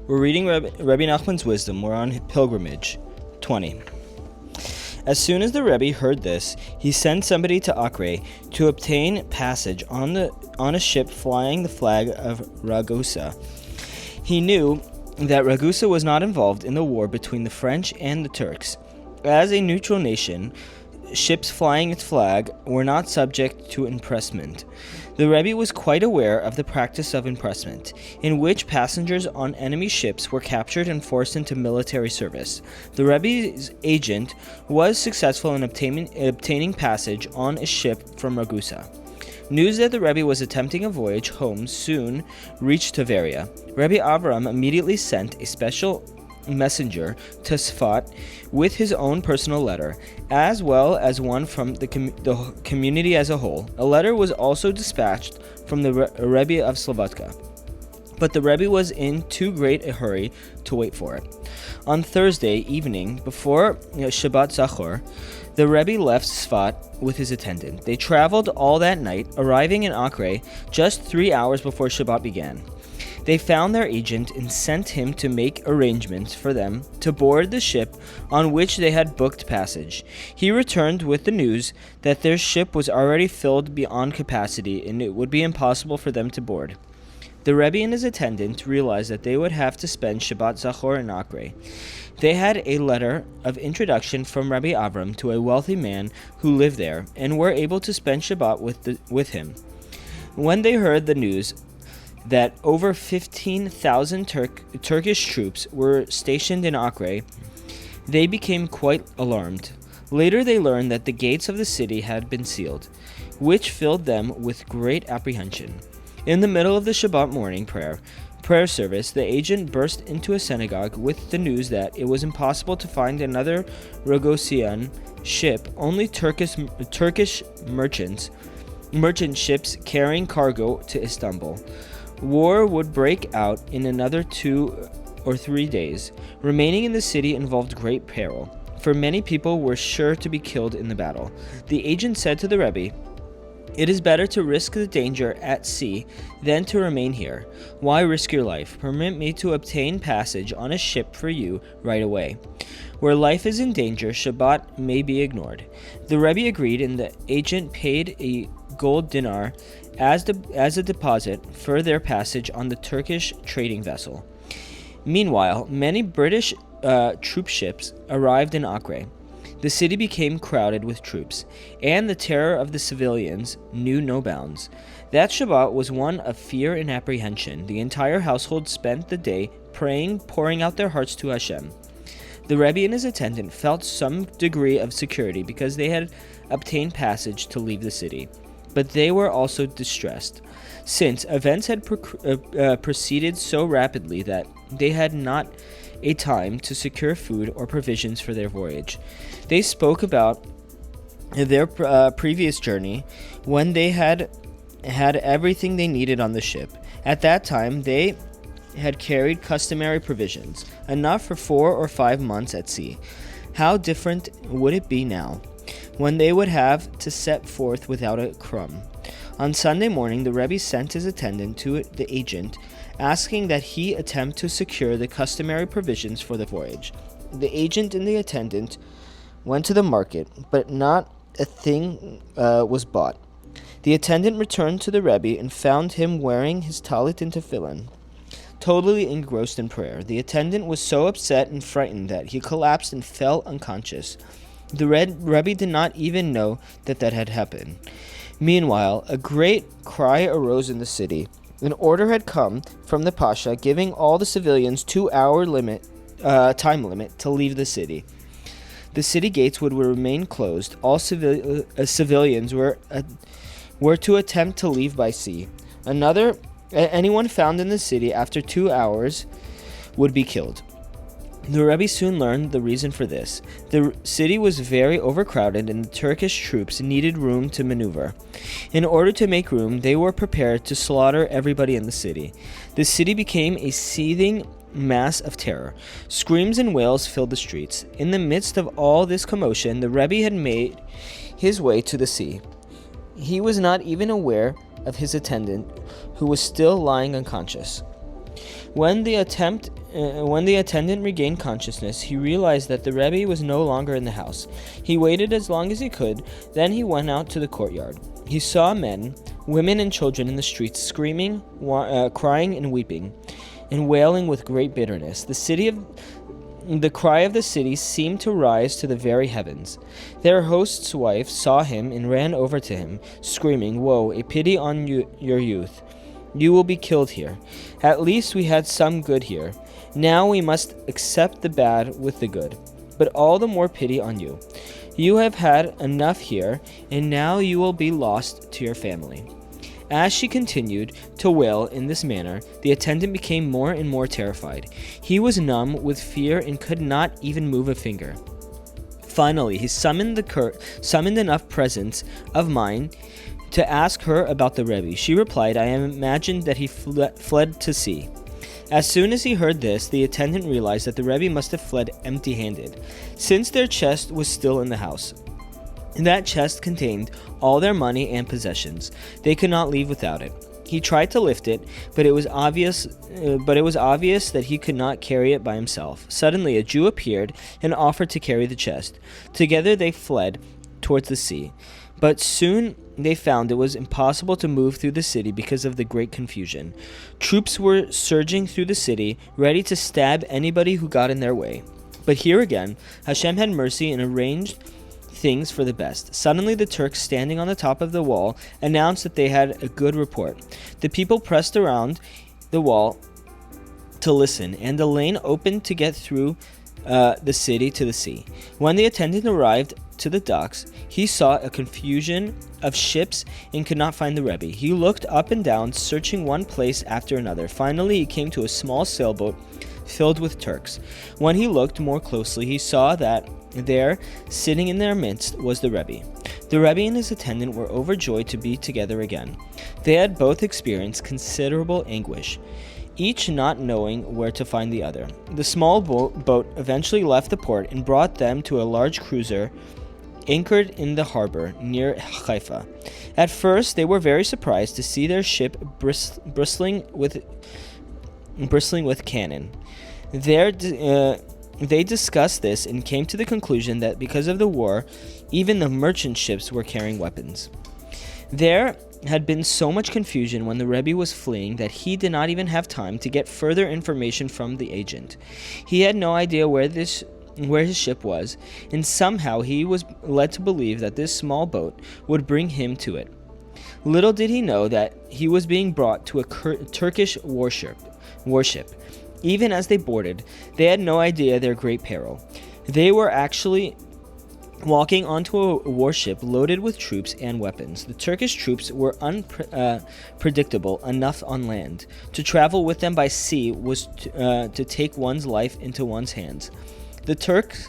We're reading Rebbe Nachman's wisdom. We're on pilgrimage. 20. As soon as the Rebbe heard this, he sent somebody to Acre to obtain passage on a ship flying the flag of Ragusa. He knew that Ragusa was not involved in the war between the French and the Turks. As a neutral nation, ships flying its flag were not subject to impressment. The Rebbe was quite aware of the practice of impressment, in which passengers on enemy ships were captured and forced into military service. The Rebbe's agent was successful in obtaining passage on a ship from Ragusa. News that the Rebbe was attempting a voyage home soon reached Tveria. Rebbe Avram immediately sent a special messenger to Sfat with his own personal letter, as well as one from the community as a whole. A letter was also dispatched from the Rebbe of Slobodka, but the Rebbe was in too great a hurry to wait for it. On Thursday evening, before Shabbat Zachor, the Rebbe left Sfat with his attendant. They traveled all that night, arriving in Acre just 3 hours before Shabbat began. They found their agent and sent him to make arrangements for them to board the ship on which they had booked passage. He returned with the news that their ship was already filled beyond capacity and it would be impossible for them to board. The Rebbe and his attendant realized that they would have to spend Shabbat Zachor in Acre. They had a letter of introduction from Rabbi Avram to a wealthy man who lived there and were able to spend Shabbat with him. When they heard the news that over 15,000 Turkish troops were stationed in Acre, they became quite alarmed. Later they learned that the gates of the city had been sealed, which filled them with great apprehension. In the middle of the Shabbat morning prayer service, the agent burst into a synagogue with the news that it was impossible to find another Rogosian ship, only Turkish merchant ships carrying cargo to Istanbul. War would break out in another 2 or 3 days. Remaining in the city involved great peril, for many people were sure to be killed in the battle. The agent said to the Rebbe, "It is better to risk the danger at sea than to remain here. Why risk your life? Permit me to obtain passage on a ship for you right away. Where life is in danger, Shabbat may be ignored." The Rebbe agreed, and the agent paid a gold dinar as a deposit for their passage on the Turkish trading vessel. Meanwhile, many British troop ships arrived in Acre. The city became crowded with troops, and the terror of the civilians knew no bounds. That Shabbat was one of fear and apprehension. The entire household spent the day praying, pouring out their hearts to Hashem. The Rebbe and his attendant felt some degree of security because they had obtained passage to leave the city. But they were also distressed, since events had proceeded so rapidly that they had not a time to secure food or provisions for their voyage. They spoke about their previous journey when they had everything they needed on the ship. At that time, they had carried customary provisions, enough for 4 or 5 months at sea. How different would it be now, when they would have to set forth without a crumb? On Sunday morning, the Rebbe sent his attendant to the agent, asking that he attempt to secure the customary provisions for the voyage. The agent and the attendant went to the market, but not a thing was bought. The attendant returned to the Rebbe and found him wearing his talit and tefillin, totally engrossed in prayer. The attendant was so upset and frightened that he collapsed and fell unconscious. The Rebbe did not even know that had happened. Meanwhile, a great cry arose in the city. An order had come from the Pasha giving all the civilians 2-hour time limit to leave the city. The city gates would remain closed. All civilians were to attempt to leave by sea. Anyone found in the city after 2 hours would be killed. The Rebbe soon learned the reason for this. The city was very overcrowded and the Turkish troops needed room to maneuver. In order to make room, they were prepared to slaughter everybody in the city. The city became a seething mass of terror. Screams and wails filled the streets. In the midst of all this commotion, the Rebbe had made his way to the sea. He was not even aware of his attendant, who was still lying unconscious. When the attempt when the attendant regained consciousness, he realized that the Rebbe was no longer in the house. He waited as long as he could, then he went out to the courtyard. He saw men, women, and children in the streets screaming, crying, and weeping, and wailing with great bitterness. The cry of the city seemed to rise to the very heavens. Their host's wife saw him and ran over to him, screaming, "Woe, a pity on your youth! You will be killed here. At least we had some good here. Now we must accept the bad with the good. But all the more pity on you. You have had enough here, and now you will be lost to your family." As she continued to wail in this manner, the attendant became more and more terrified. He was numb with fear and could not even move a finger. Finally, he summoned enough presence of mind to ask her about the Rebbe. She replied, "I imagined that he fled to sea." As soon as he heard this, the attendant realized that the Rebbe must have fled empty-handed, since their chest was still in the house. That chest contained all their money and possessions. They could not leave without it. He tried to lift it, but it was obvious that he could not carry it by himself. Suddenly, a Jew appeared and offered to carry the chest. Together they fled towards the sea. But soon they found it was impossible to move through the city because of the great confusion. Troops were surging through the city, ready to stab anybody who got in their way. But here again, Hashem had mercy and arranged things for the best. Suddenly the Turks standing on the top of the wall announced that they had a good report. The people pressed around the wall to listen, and a lane opened to get through the city to the sea. When the attendant arrived to the docks, he saw a confusion of ships and could not find the Rebbe. He looked up and down, searching one place after another. Finally, he came to a small sailboat filled with Turks. When he looked more closely, he saw that there, sitting in their midst, was the Rebbe. The Rebbe and his attendant were overjoyed to be together again. They had both experienced considerable anguish, each not knowing where to find the other. The small boat eventually left the port and brought them to a large cruiser anchored in the harbor near Haifa. At first, they were very surprised to see their ship bristling with cannon. They discussed this and came to the conclusion that because of the war, even the merchant ships were carrying weapons. There had been so much confusion when the Rebbe was fleeing that he did not even have time to get further information from the agent. He had no idea where his ship was, and somehow he was led to believe that this small boat would bring him to it. Little did he know that he was being brought to a Turkish warship. Even as they boarded, they had no idea their great peril. They were actually walking onto a warship loaded with troops and weapons. The Turkish troops were unpredictable enough on land. To travel with them by sea was to take one's life into one's hands. The Turks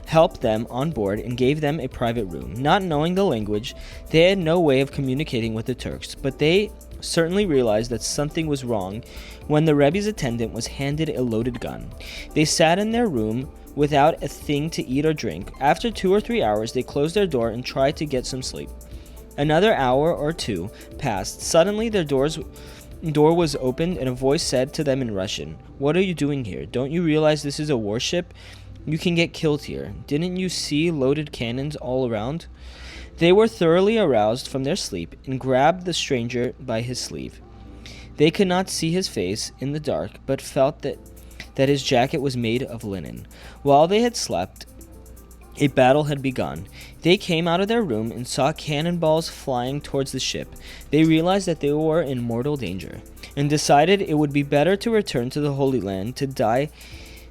helped them on board and gave them a private room. Not knowing the language, they had no way of communicating with the Turks, but they certainly realized that something was wrong when the Rebbe's attendant was handed a loaded gun. They sat in their room without a thing to eat or drink. After 2 or 3 hours, they closed their door and tried to get some sleep. Another hour or two passed. Suddenly, their door was opened and a voice said to them in Russian, "What are you doing here? Don't you realize this is a warship? You can get killed here. Didn't you see loaded cannons all around?" They were thoroughly aroused from their sleep and grabbed the stranger by his sleeve. They could not see his face in the dark, but felt that his jacket was made of linen. While they had slept, a battle had begun. They came out of their room and saw cannonballs flying towards the ship. They realized that they were in mortal danger and decided it would be better to return to the Holy Land to die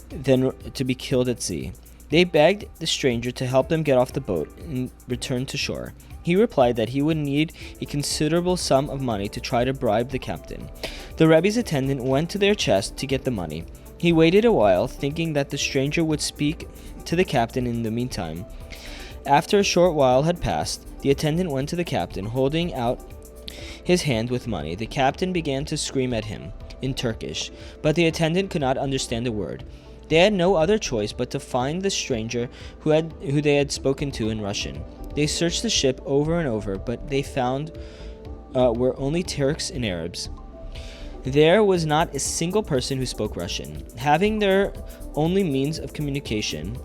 than to be killed at sea. They begged the stranger to help them get off the boat and return to shore. He replied that he would need a considerable sum of money to try to bribe the captain. The Rebbe's attendant went to their chest to get the money. He waited a while, thinking that the stranger would speak to the captain in the meantime. After a short while had passed, the attendant went to the captain, holding out his hand with money. The captain began to scream at him in Turkish, but the attendant could not understand a word. They had no other choice but to find the stranger who they had spoken to in Russian. They searched the ship over and over, but they found were only Turks and Arabs. There was not a single person who spoke Russian. Having their only means of communication,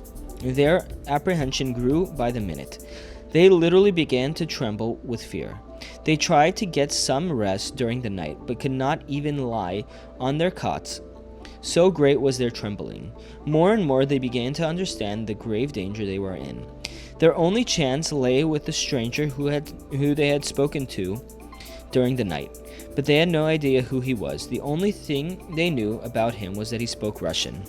their apprehension grew by the minute. They literally began to tremble with fear. They tried to get some rest during the night, but could not even lie on their cots. So great was their trembling. More and more they began to understand the grave danger they were in. Their only chance lay with the stranger who they had spoken to during the night, but they had no idea who he was. The only thing they knew about him was that he spoke Russian.